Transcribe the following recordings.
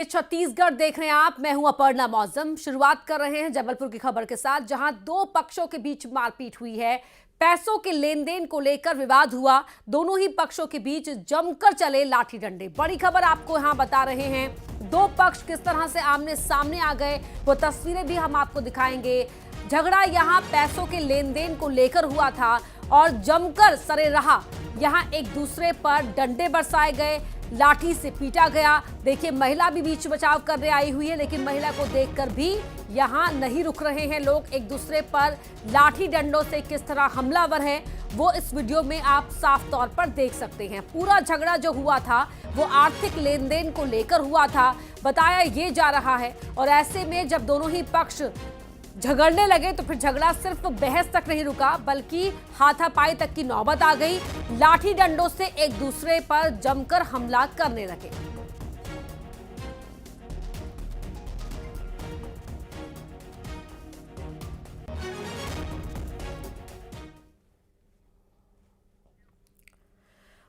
छत्तीसगढ़ देख रहे हैं आप। मैं हूं अपर्णा मौजम। शुरुआत कर रहे हैं जबलपुर की खबर के साथ, जहां दो पक्षों के बीच मारपीट हुई है। पैसों के लेन देन को लेकर विवाद हुआ। दोनों ही पक्षों के बीच जमकर चले लाठी डंडे। बड़ी खबर आपको यहां बता रहे हैं। दो पक्ष किस तरह से आमने सामने आ गए, वो तस्वीरें भी हम आपको दिखाएंगे। झगड़ा यहां पैसों के लेन देन को लेकर हुआ था और जमकर सरे रहा। यहां एक दूसरे पर डंडे बरसाए गए, लाठी से पीटा गया। देखिए, महिला भी बीच बचाव करने आई हुई है, लेकिन महिला को देखकर भी यहां नहीं रुक रहे हैं लोग। एक दूसरे पर लाठी डंडों से किस तरह हमलावर हैं, वो इस वीडियो में आप साफ तौर पर देख सकते हैं। पूरा झगड़ा जो हुआ था वो आर्थिक लेन देन को लेकर हुआ था, बताया ये जा रहा है। और ऐसे में जब दोनों ही पक्ष झगड़ने लगे तो फिर झगड़ा सिर्फ बहस तक नहीं रुका, बल्कि हाथापाई तक की नौबत आ गई। लाठी डंडों से एक दूसरे पर जमकर हमला करने लगे।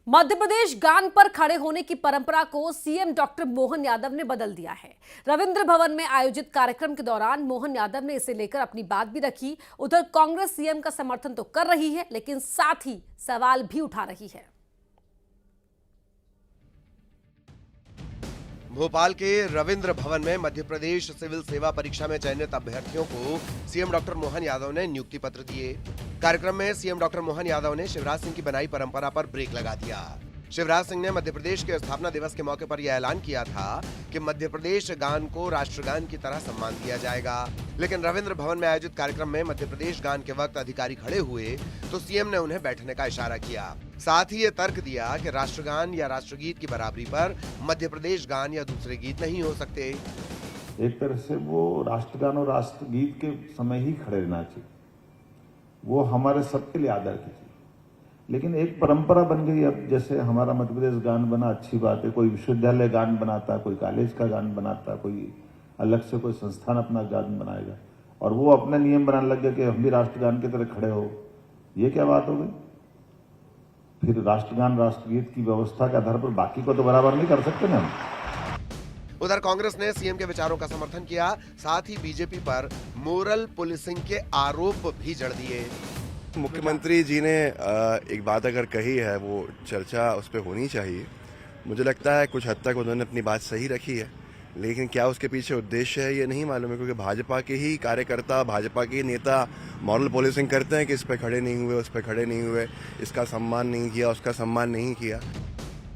मध्य प्रदेश गान पर खड़े होने की परंपरा को सीएम डॉक्टर मोहन यादव ने बदल दिया है। रविंद्र भवन में आयोजित कार्यक्रम के दौरान मोहन यादव ने इसे लेकर अपनी बात भी रखी। उधर कांग्रेस सीएम का समर्थन तो कर रही है, लेकिन साथ ही सवाल भी उठा रही है। भोपाल के रविंद्र भवन में मध्य प्रदेश सिविल सेवा परीक्षा में चयनित अभ्यर्थियों को सीएम डॉक्टर मोहन यादव ने नियुक्ति पत्र दिए। कार्यक्रम में सीएम डॉक्टर मोहन यादव ने शिवराज सिंह की बनाई परंपरा पर ब्रेक लगा दिया। शिवराज सिंह ने मध्य प्रदेश के स्थापना दिवस के मौके पर यह ऐलान किया था कि मध्य प्रदेश गान को राष्ट्रगान की तरह सम्मान दिया जाएगा, लेकिन रविंद्र भवन में आयोजित कार्यक्रम में मध्य प्रदेश गान के वक्त अधिकारी खड़े हुए तो सीएम ने उन्हें बैठने का इशारा किया। साथ ही ये तर्क दिया कि राष्ट्रगान या राष्ट्रगीत की बराबरी पर मध्य प्रदेश गान या दूसरे गीत नहीं हो सकते। एक तरह से वो राष्ट्रगान और राष्ट्रगीत के समय ही खड़े रहना चाहिए, वो हमारे सबके लिए आदर की चीज। लेकिन एक परंपरा बन गई। अब जैसे हमारा मध्य प्रदेश गान बना, अच्छी बात है। कोई विश्वविद्यालय गान बनाता, कोई कॉलेज का गान बनाता, कोई अलग से कोई संस्थान अपना गान बनाएगा, और वो अपने नियम बनाने लग गए कि हम भी राष्ट्रगान की तरह खड़े हो। ये क्या बात हो गई? फिर राष्ट्रगान राष्ट्रगीत की व्यवस्था के आधार पर बाकी को तो बराबर नहीं कर सकते ना। उधर कांग्रेस ने सीएम के विचारों का समर्थन किया, साथ ही बीजेपी पर मोरल पुलिसिंग के आरोप भी जड़ दिए। मुख्यमंत्री जी ने एक बात अगर कही है, वो चर्चा उस पर होनी चाहिए। मुझे लगता है कुछ हद तक उन्होंने अपनी बात सही रखी है, लेकिन क्या उसके पीछे उद्देश्य है ये नहीं मालूम है, क्योंकि भाजपा के ही कार्यकर्ता, भाजपा के नेता मॉरल पुलिसिंग करते हैं कि इस पे खड़े नहीं हुए, उस पे खड़े नहीं हुए, इसका सम्मान नहीं किया, उसका सम्मान नहीं किया।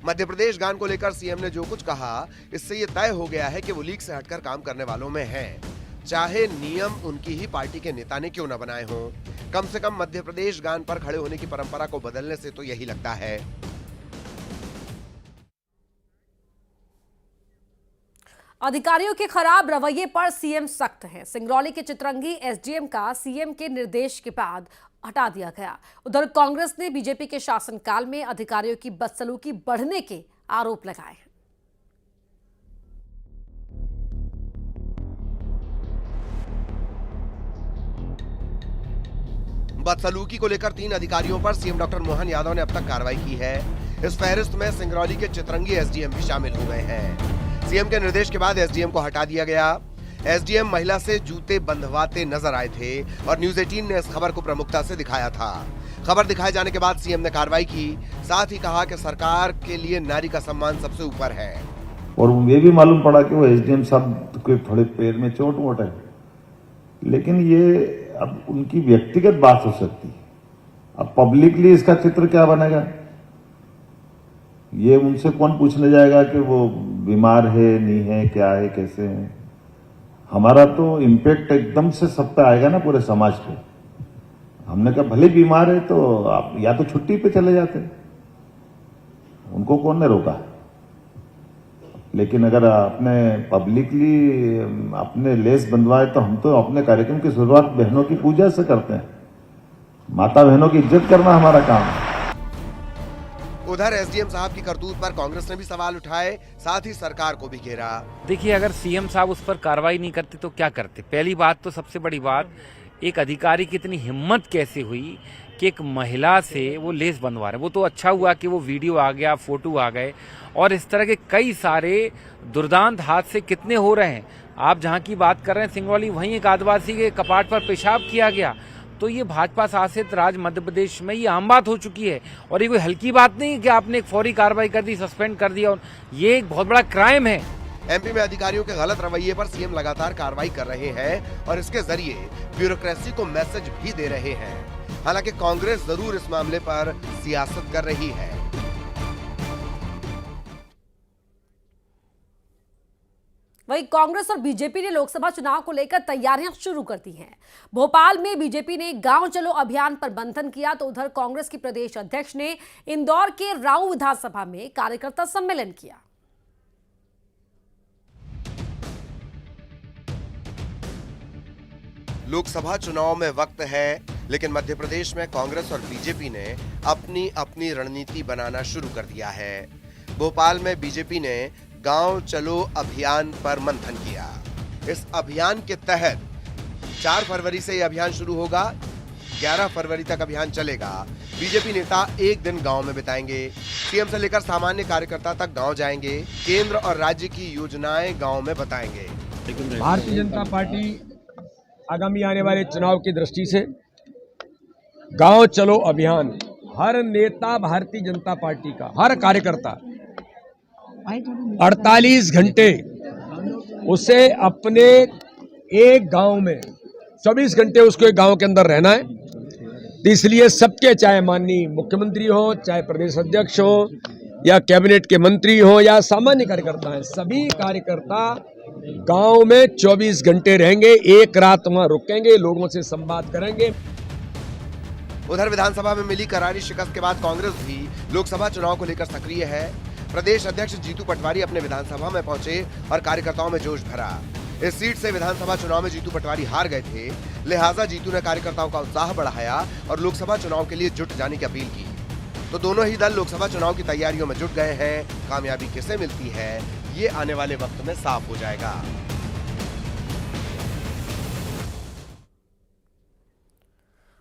मध्य प्रदेश गान को लेकर सीएम ने जो कुछ कहा, इससे ये तय हो गया है कि वो लीक से हटकर काम करने वालों में है, चाहे नियम उनकी ही पार्टी के नेता ने क्यों न बनाए हों। कम से कम मध्य प्रदेश गान पर खड़े होने की परंपरा को बदलने से तो यही लगता है। अधिकारियों के खराब रवैये पर सीएम सख्त हैं। सिंगरौली के चितरंगी एसडीएम का सीएम के निर्देश के बाद हटा दिया गया। उधर कांग्रेस ने बीजेपी के शासनकाल में अधिकारियों की बदसलूकी बढ़ने के आरोप लगाए हैं। बदसलूकी को लेकर 3 अधिकारियों पर सीएम डॉक्टर मोहन यादव ने अब तक कार्रवाई की है। इस फहरिस्त में सिंगरौली के चितरंगी एसडीएम भी शामिल हो गए हैं। सीएम के निर्देश के बाद एसडीएम को हटा दिया गया। एसडीएम महिला से जूते बंधवाते नजर आए थे और न्यूज 18 ने इस खबर को प्रमुखता से दिखाया था। खबर दिखाए जाने के बाद सीएम ने कार्रवाई की, साथ ही कहा कि सरकार के लिए नारी का सम्मान सबसे ऊपर है। और ये भी मालूम पड़ा कि वो एसडीएम साहब के थोड़े पैर में चोट वोट है, लेकिन ये अब उनकी व्यक्तिगत बात हो सकती है। अब पब्लिकली इसका चित्र क्या बनेगा, ये उनसे कौन पूछने जाएगा कि वो बीमार है, नहीं है, क्या है, कैसे है। हमारा तो इम्पैक्ट एकदम से सब पे आएगा ना, पूरे समाज पे। हमने कहा भले बीमार है तो आप या तो छुट्टी पे चले जाते, उनको कौन ने रोका। लेकिन अगर आपने पब्लिकली अपने लेस बंधवाए, तो हम तो अपने कार्यक्रम की शुरुआत बहनों की पूजा से करते हैं। माता बहनों की इज्जत करना हमारा काम है। उधर एसडीएम साहब की करतूत पर कांग्रेस ने भी सवाल उठाए, साथ ही सरकार को भी घेरा। देखिए, अगर सीएम साहब उस पर कार्रवाई नहीं करते तो क्या करते? पहली बात तो सबसे बड़ी बात, एक अधिकारी की इतनी हिम्मत कैसे हुई कि एक महिला से वो लेस बंधवा रहे। वो तो अच्छा हुआ कि वो वीडियो आ गया, फोटो आ गए, और इस तरह के कई सारे दुर्दांत हादसे कितने हो रहे हैं। आप जहाँ की बात कर रहे हैं सिंगरौली, वहीं एक आदिवासी के कपाट पर पेशाब किया गया। तो ये भाजपा शासित राज्य मध्य प्रदेश में ये आम बात हो चुकी है, और ये कोई हल्की बात नहीं है कि आपने एक फौरी कार्रवाई कर दी, सस्पेंड कर दिया, और ये एक बहुत बड़ा क्राइम है। एमपी में अधिकारियों के गलत रवैये पर सीएम लगातार कार्रवाई कर रहे हैं और इसके जरिए ब्यूरोक्रेसी को मैसेज भी दे रहे हैं। हालांकि कांग्रेस जरूर इस मामले पर सियासत कर रही है। वहीं कांग्रेस और बीजेपी ने लोकसभा चुनाव को लेकर तैयारियां शुरू कर दी हैं। भोपाल में बीजेपी ने गांव चलो अभियान पर मंथन किया, तो उधर कांग्रेस की प्रदेश अध्यक्ष ने इंदौर के राऊ विधानसभा में कार्यकर्ता सम्मेलन किया। लोकसभा चुनाव में वक्त है, लेकिन मध्य प्रदेश में कांग्रेस और बीजेपी ने अपनी अपनी रणनीति बनाना शुरू कर दिया है। भोपाल में बीजेपी ने गांव चलो अभियान पर मंथन किया। इस अभियान के तहत 4 फरवरी से यह अभियान शुरू होगा, 11 फरवरी तक अभियान चलेगा। बीजेपी नेता एक दिन गांव में बिताएंगे, सीएम से लेकर सामान्य कार्यकर्ता तक गांव जाएंगे, केंद्र और राज्य की योजनाएं गांव में बताएंगे। भारतीय जनता पार्टी आगामी आने वाले चुनाव की दृष्टि से गांव चलो अभियान, हर नेता भारतीय जनता पार्टी का, हर कार्यकर्ता 48 घंटे उसे अपने एक गांव में 24 घंटे उसको एक गांव के अंदर रहना है। तो इसलिए सबके, चाहे माननीय मुख्यमंत्री हो, चाहे प्रदेश अध्यक्ष हो, या कैबिनेट के मंत्री हो, या सामान्य कार्यकर्ता हैं, सभी कार्यकर्ता गांव में 24 घंटे रहेंगे, एक रात वहां रुकेंगे, लोगों से संवाद करेंगे। उधर विधानसभा में मिली करारी शिकस्त के बाद कांग्रेस भी लोकसभा चुनाव को लेकर सक्रिय है। प्रदेश अध्यक्ष जीतू पटवारी अपने विधानसभा में पहुंचे और कार्यकर्ताओं में जोश भरा। इस सीट से विधानसभा चुनाव में जीतू पटवारी हार गए थे, लिहाजा जीतू ने कार्यकर्ताओं का उत्साह बढ़ाया और लोकसभा चुनाव के लिए जुट जाने की अपील की। तो दोनों ही दल लोकसभा चुनाव की तैयारियों में जुट गए हैं। कामयाबी किसे मिलती है, ये आने वाले वक्त में साफ हो जाएगा।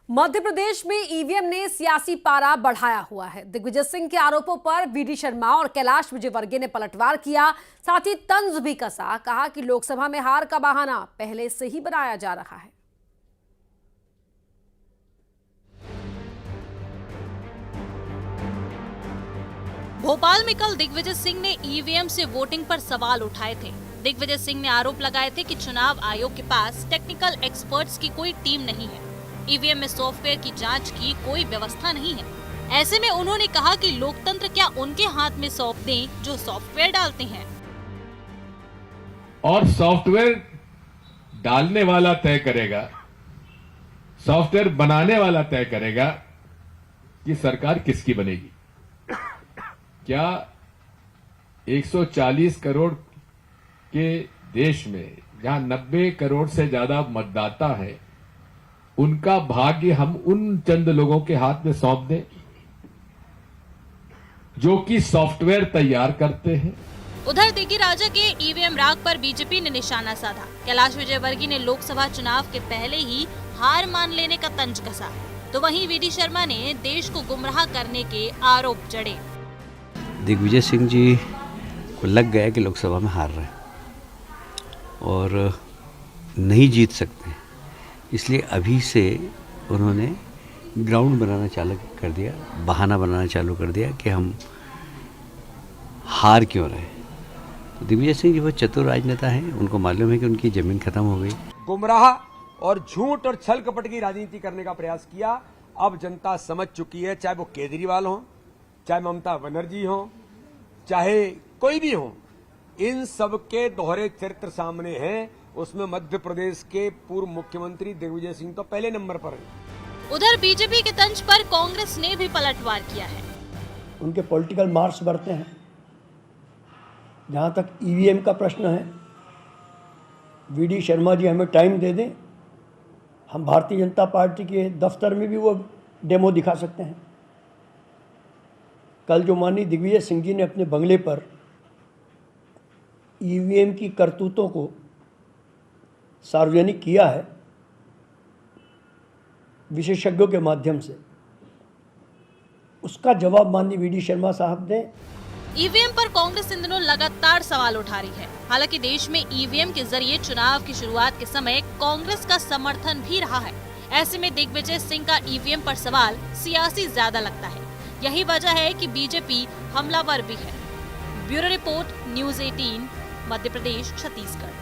मध्य प्रदेश में ईवीएम ने सियासी पारा बढ़ाया हुआ है। दिग्विजय सिंह के आरोपों पर वीडी शर्मा और कैलाश विजयवर्गीय ने पलटवार किया, साथ ही तंज भी कसा। कहा कि लोकसभा में हार का बहाना पहले से ही बनाया जा रहा है। भोपाल में कल दिग्विजय सिंह ने ईवीएम से वोटिंग पर सवाल उठाए थे। दिग्विजय सिंह ने आरोप लगाए थे कि चुनाव आयोग के पास टेक्निकल एक्सपर्ट्स की कोई टीम नहीं है, ईवीएम में सॉफ्टवेयर की जांच की कोई व्यवस्था नहीं है। ऐसे में उन्होंने कहा कि लोकतंत्र क्या उनके हाथ में सौंप दें जो सॉफ्टवेयर डालते हैं, और सॉफ्टवेयर डालने वाला तय करेगा, सॉफ्टवेयर बनाने वाला तय करेगा कि सरकार किसकी बनेगी। क्या 140 करोड़ के देश में जहां 90 करोड़ से ज्यादा मतदाता है, उनका भाग्य हम उन चंद लोगों के हाथ में सौंप दें जो कि सॉफ्टवेयर तैयार करते हैं। उधर दिग्गी राजा के ईवीएम राग पर बीजेपी ने निशाना साधा। कैलाश विजयवर्गीय ने लोकसभा चुनाव के पहले ही हार मान लेने का तंज कसा, तो वहीं वीडी शर्मा ने देश को गुमराह करने के आरोप जड़े। दिग्विजय सिंह जी को लग गया कि लोकसभा में हार रहे और नहीं जीत सकते, इसलिए अभी से उन्होंने ग्राउंड बनाना चालू कर दिया, बहाना बनाना चालू कर दिया कि हम हार क्यों रहे। तो दिग्विजय सिंह जी बहुत चतुर राजनेता हैं, उनको मालूम है कि उनकी जमीन खत्म हो गई। गुमराह और झूठ और छल कपट की राजनीति करने का प्रयास किया। अब जनता समझ चुकी है, चाहे वो केजरीवाल हो, चाहे ममता बनर्जी हो, चाहे कोई भी हो, इन सब के दोहरे चरित्र सामने हैं। उसमें मध्य प्रदेश के पूर्व मुख्यमंत्री दिग्विजय सिंह तो पहले नंबर पर हैं। उधर बीजेपी के तंज पर कांग्रेस ने भी पलटवार किया है। उनके पॉलिटिकल मार्क्स बढ़ते हैं। जहां तक ईवीएम का प्रश्न है, वीडी शर्मा जी हमें टाइम दे दें, हम भारतीय जनता पार्टी के दफ्तर में भी वो डेमो दिखा सकते हैं। कल जो माननीय दिग्विजय सिंह जी ने अपने बंगले पर ईवीएम की करतूतों को सार्वजनिक किया है, विशेषज्ञों के माध्यम से, उसका जवाब माननीय वी डी शर्मा साहब ने। ईवीएम पर कांग्रेस इन दिनों लगातार सवाल उठा रही है। हालांकि देश में ईवीएम के जरिए चुनाव की शुरुआत के समय कांग्रेस का समर्थन भी रहा है। ऐसे में दिग्विजय सिंह का ईवीएम पर सवाल सियासी ज्यादा लगता है। यही वजह है कि बीजेपी हमलावर भी है। Bureau report, news 18, Madhya Pradesh, Chhattisgarh.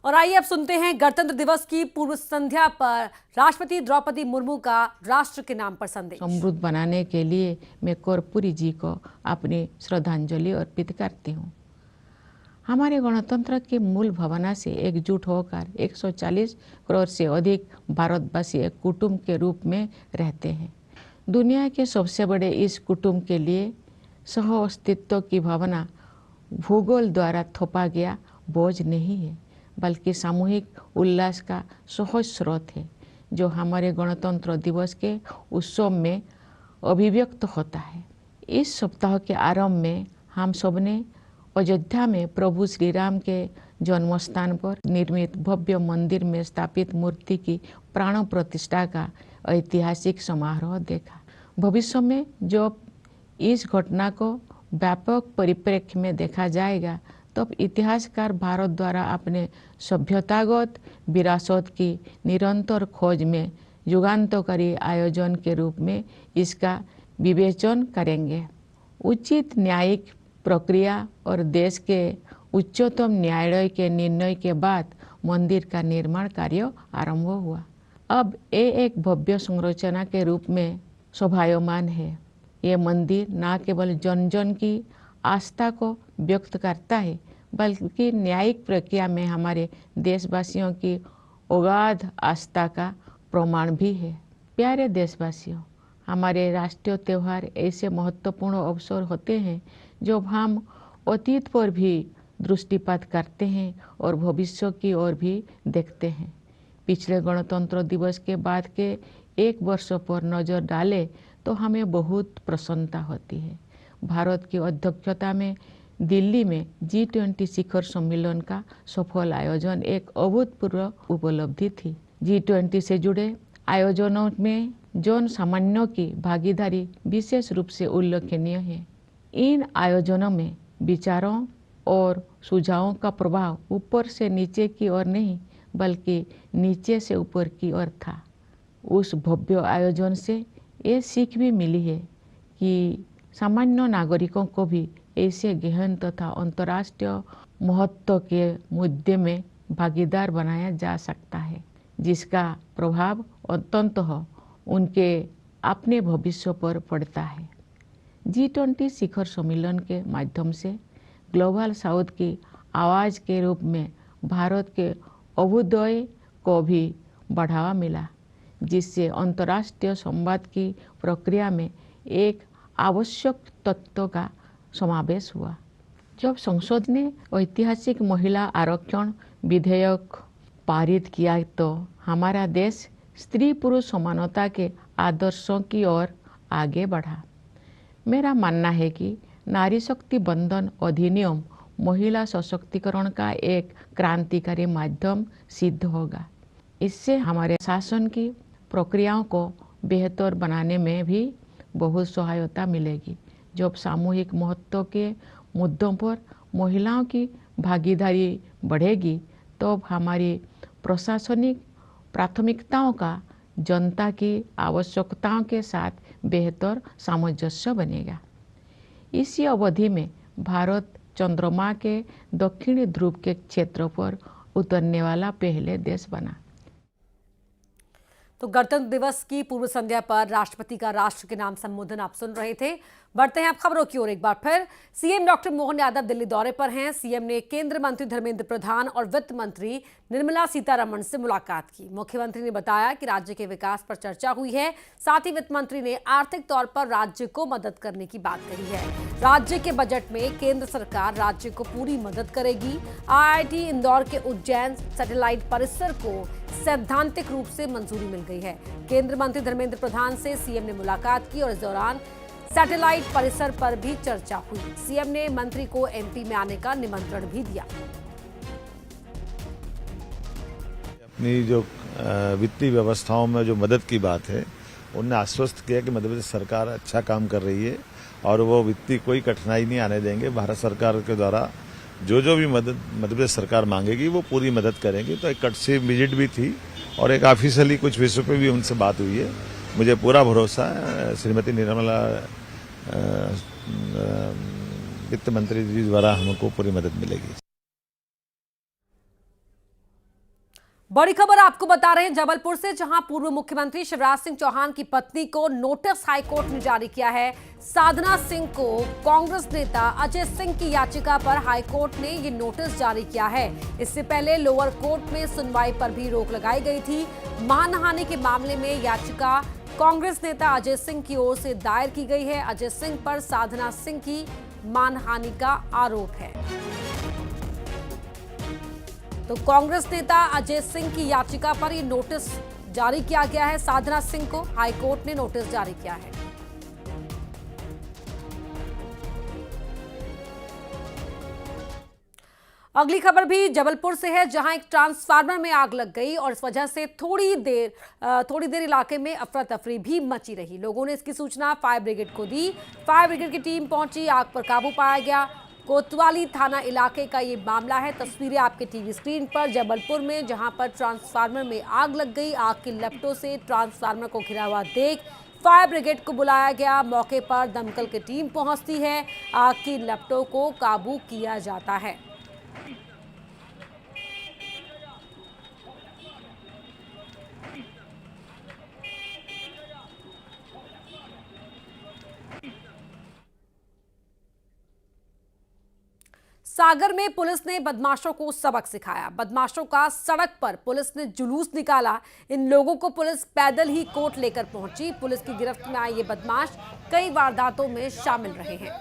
और आइए अब सुनते हैं गणतंत्र दिवस की पूर्व संध्या पर राष्ट्रपति द्रौपदी मुर्मू का राष्ट्र के नाम पर संदेश। समृद्ध बनाने के लिए मैं कर्पूरी जी को अपनी श्रद्धांजलि अर्पित करती हूँ। हमारे गणतंत्र के मूल भावना से एकजुट होकर 140 करोड़ से अधिक भारतवासी एक कुटुंब के रूप में रहते हैं। दुनिया के सबसे बड़े इस कुटुंब के लिए सह अस्तित्व की भावना भूगोल द्वारा थोपा गया बोझ नहीं है, बल्कि सामूहिक उल्लास का सहज स्रोत है, जो हमारे गणतंत्र दिवस के उत्सव में अभिव्यक्त होता है। इस सप्ताह के आरंभ में हम सबने अयोध्या में प्रभु श्री राम के जन्म स्थान पर निर्मित भव्य मंदिर में स्थापित मूर्ति की प्राण प्रतिष्ठा का ऐतिहासिक समारोह देखा। भविष्य में जब इस घटना को व्यापक परिप्रेक्ष्य में देखा जाएगा, तब इतिहासकार भारत द्वारा अपने सभ्यतागत विरासत की निरंतर खोज में युगांतकारी आयोजन के रूप में इसका विवेचन करेंगे। उचित न्यायिक प्रक्रिया और देश के उच्चतम न्यायालय के निर्णय के बाद मंदिर का निर्माण कार्य आरंभ हुआ। अब ये एक भव्य संरचना के रूप में शोभायमान है। ये मंदिर न केवल जन जन की आस्था को व्यक्त करता है, बल्कि न्यायिक प्रक्रिया में हमारे देशवासियों की अगाध आस्था का प्रमाण भी है। प्यारे देशवासियों, हमारे राष्ट्रीय त्यौहार ऐसे महत्वपूर्ण अवसर होते हैं जब हम अतीत पर भी दृष्टिपात करते हैं और भविष्य की ओर भी देखते हैं। पिछले गणतंत्र दिवस के बाद के एक वर्ष पर नज़र डालें तो हमें बहुत प्रसन्नता होती है। भारत की अध्यक्षता में दिल्ली में G20 शिखर सम्मेलन का सफल आयोजन एक अभूतपूर्व उपलब्धि थी। G20 से जुड़े आयोजनों में जन सामान्यों की भागीदारी विशेष रूप से उल्लेखनीय है। इन आयोजनों में विचारों और सुझावों का प्रभाव ऊपर से नीचे की ओर नहीं, बल्कि नीचे से ऊपर की ओर था। उस भव्य आयोजन से ये सीख भी मिली है कि सामान्य नागरिकों को भी ऐसे गहन तथा अंतर्राष्ट्रीय महत्व के मुद्दे में भागीदार बनाया जा सकता है, जिसका प्रभाव अंततः उनके अपने भविष्य पर पड़ता है। G20 शिखर सम्मेलन के माध्यम से ग्लोबल साउथ की आवाज़ के रूप में भारत के अभ्युदय को भी बढ़ावा मिला, जिससे अंतर्राष्ट्रीय संवाद की प्रक्रिया में एक आवश्यक तत्व का समावेश हुआ। जब संसद ने ऐतिहासिक महिला आरक्षण विधेयक पारित किया, तो हमारा देश स्त्री पुरुष समानता के आदर्शों की ओर आगे बढ़ा। मेरा मानना है कि नारी शक्ति बंधन अधिनियम महिला सशक्तिकरण का एक क्रांतिकारी माध्यम सिद्ध होगा। इससे हमारे शासन की प्रक्रियाओं को बेहतर बनाने में भी बहुत सहायता मिलेगी। जब सामूहिक महत्व के मुद्दों पर महिलाओं की भागीदारी बढ़ेगी, तो हमारी प्रशासनिक प्राथमिकताओं का जनता की आवश्यकताओं के साथ बेहतर सामंजस्य बनेगा। इसी अवधि में भारत चंद्रमा के दक्षिणी ध्रुव के क्षेत्र पर उतरने वाला पहले देश बना। तो गणतंत्र दिवस की पूर्व संध्या पर राष्ट्रपति का राष्ट्र के नाम संबोधन आप सुन रहे थे। बढ़ते हैं आप खबरों की ओर एक बार फिर। सीएम डॉक्टर मोहन यादव दिल्ली दौरे पर हैं। सीएम ने केंद्रीय मंत्री धर्मेंद्र प्रधान और वित्त मंत्री निर्मला सीतारमण से मुलाकात की। मुख्यमंत्री ने बताया कि राज्य के विकास पर चर्चा हुई है। साथ ही वित्त मंत्री ने आर्थिक तौर पर राज्य को मदद करने की बात कही है। राज्य के बजट में केंद्र सरकार राज्य को पूरी मदद करेगी। IIT इंदौर के उज्जैन सैटेलाइट परिसर को सैद्धांतिक रूप से मंजूरी मिल गई है। केंद्रीय मंत्री धर्मेंद्र प्रधान से सीएम ने मुलाकात की और इस दौरान सैटेलाइट परिसर पर भी चर्चा हुई। सीएम ने मंत्री को MP में आने का निमंत्रण भी दिया। अपनी जो वित्तीय व्यवस्थाओं में जो मदद की बात है, उन्होंने आश्वस्त किया कि मध्य प्रदेश सरकार अच्छा काम कर रही है और वो वित्तीय कोई कठिनाई नहीं आने देंगे। भारत सरकार के द्वारा जो भी मदद मध्य प्रदेश सरकार मांगेगी वो पूरी मदद करेंगी। तो एक कटसी विजिट भी थी और एक ऑफिशियली कुछ विषयों पे भी उनसे बात हुई है। मुझे पूरा भरोसा है श्रीमती निर्मला वित्त मंत्री जी द्वारा हमको पूरी मदद मिलेगी। बड़ी खबर आपको बता रहे हैं जबलपुर से, जहां पूर्व मुख्यमंत्री शिवराज सिंह चौहान की पत्नी को नोटिस हाईकोर्ट ने जारी किया है। साधना सिंह को कांग्रेस नेता अजय सिंह की याचिका पर हाईकोर्ट ने ये नोटिस जारी किया है। इससे पहले लोअर कोर्ट में सुनवाई पर भी रोक लगाई गई थी। मानहानि के मामले में याचिका कांग्रेस नेता अजय सिंह की ओर से दायर की गई है। अजय सिंह पर साधना सिंह की मानहानि का आरोप है। तो कांग्रेस नेता अजय सिंह की याचिका पर ये नोटिस जारी किया गया है। साधना सिंह को हाईकोर्ट ने नोटिस जारी किया है। अगली खबर भी जबलपुर से है, जहां एक ट्रांसफार्मर में आग लग गई और इस वजह से थोड़ी देर इलाके में अफरा तफरी भी मची रही। लोगों ने इसकी सूचना फायर ब्रिगेड को दी। फायर ब्रिगेड की टीम पहुंची, आग पर काबू पाया गया। कोतवाली थाना इलाके का ये मामला है। तस्वीरें आपके टीवी स्क्रीन पर जबलपुर में, जहां पर ट्रांसफार्मर में आग लग गई। आग की लपटों से ट्रांसफार्मर को घिरा हुआ देख फायर ब्रिगेड को बुलाया गया। मौके पर दमकल की टीम पहुंचती है। आग की लपटों को काबू किया जाता है। सागर में पुलिस ने बदमाशों को सबक सिखाया। बदमाशों का सड़क पर पुलिस ने जुलूस निकाला। इन लोगों को पुलिस पैदल ही कोर्ट लेकर पहुंची। पुलिस की गिरफ्त में आए ये बदमाश कई वारदातों में शामिल रहे हैं।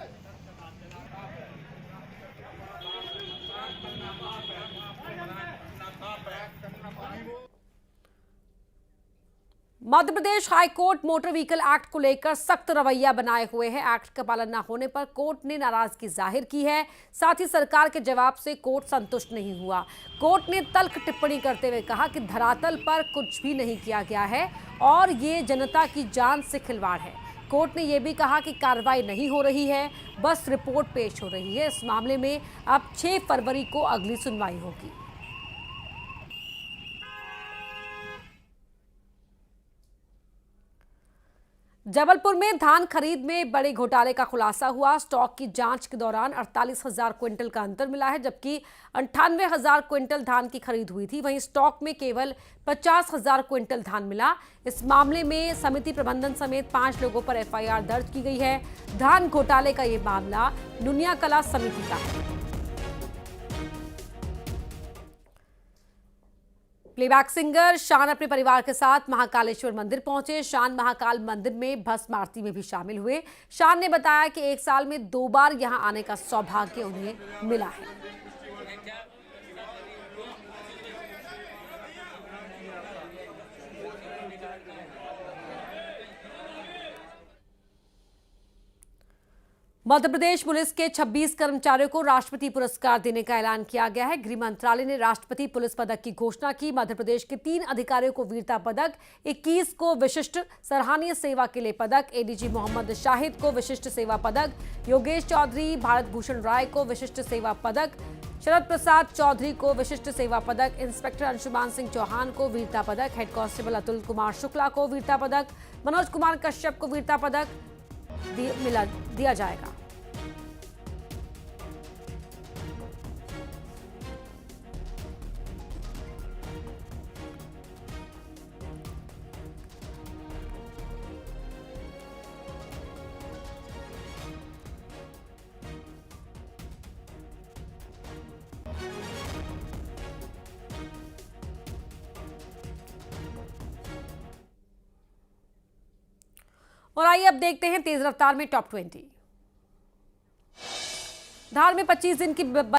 Madhya Pradesh high court motor vehicle act को लेकर सख्त रवैया बनाए हुए है। एक्ट का पालन न होने पर कोर्ट ने नाराजगी जाहिर की है। साथ ही सरकार के जवाब से कोर्ट संतुष्ट नहीं हुआ। कोर्ट ने तल्ख टिप्पणी करते हुए कहा कि धरातल पर कुछ भी नहीं किया गया है और ये जनता की जान से खिलवाड़ है। कोर्ट ने यह भी कहा कि कार्रवाई नहीं हो रही है, बस रिपोर्ट पेश हो रही है। इस मामले में अब 6 फरवरी को अगली सुनवाई होगी। जबलपुर में धान खरीद में बड़े घोटाले का खुलासा हुआ। स्टॉक की जांच के दौरान 48,000 क्विंटल का अंतर मिला है, जबकि 98,000 क्विंटल धान की खरीद हुई थी। वहीं स्टॉक में केवल 50,000 क्विंटल धान मिला। इस मामले में समिति प्रबंधन समेत 5 लोगों पर एफआईआर दर्ज की गई है। धान घोटाले का ये मामला नुनिया कला समिति का है। प्लेबैक सिंगर शान अपने परिवार के साथ महाकालेश्वर मंदिर पहुंचे। शान महाकाल मंदिर में भस्म आरती में भी शामिल हुए। शान ने बताया कि 1 साल में 2 बार यहां आने का सौभाग्य उन्हें मिला है। मध्य प्रदेश पुलिस के 26 कर्मचारियों को राष्ट्रपति पुरस्कार देने का ऐलान किया गया है। गृह मंत्रालय ने राष्ट्रपति पुलिस पदक की घोषणा की। मध्य प्रदेश के 3 अधिकारियों को वीरता पदक, 21 को विशिष्ट सराहनीय सेवा के लिए पदक, एडीजी मोहम्मद शाहिद को विशिष्ट सेवा पदक, योगेश चौधरी, भारत भूषण राय को विशिष्ट सेवा पदक, शरद प्रसाद चौधरी को विशिष्ट सेवा पदक, इंस्पेक्टर अंशुमान सिंह चौहान को वीरता पदक, हेड कांस्टेबल अतुल कुमार शुक्ला को वीरता पदक, मनोज कुमार कश्यप को वीरता पदक दिया जाएगा। और आइए अब देखते हैं तेज रफ्तार में टॉप 20। धार में 25 दिन की